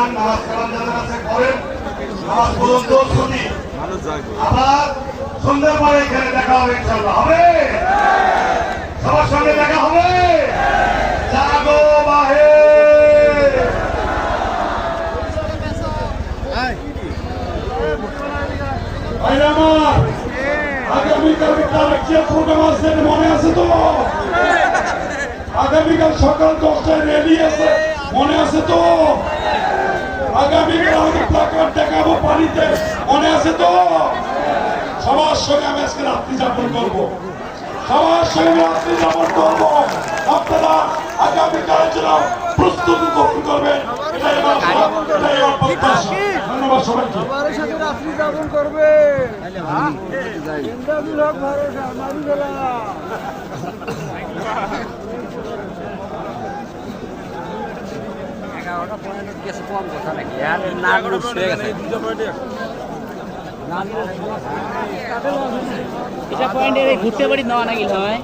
যান, নামাজ কালাম যাদের আছে করেন, নামাজ পর্যন্ত ছুটি। আবার সন্ধ্যার পরে এখানে দেখা হবে, ইনশাআল্লাহ হবে, সবার সঙ্গে দেখা হবে। জাগো বাহে, আগামীকাল প্রোগ্রাম আছে মনে আছে তো? আগামীকাল সকাল 10টায় রেডি আছে মনে আছে তো? আগামীকাল আমাদের প্ল্যাকার্ড দেখাবো পানিতে মনে আছে তো? সবার সঙ্গে আমি আজকে রাত্রি যাপন করবো, সবার সঙ্গে রাত্রি যাপন করবো। আপনারা আগামীকালের জন্য প্রস্তুতি গ্রহণ করবেন, এটাই আমার প্রত্যাশা। ধন্যবাদ সবাইকে। রাত্রি যাপন করবে এটা পয়েন্টে ঘুরতে পারি নেওয়া নাকি হয়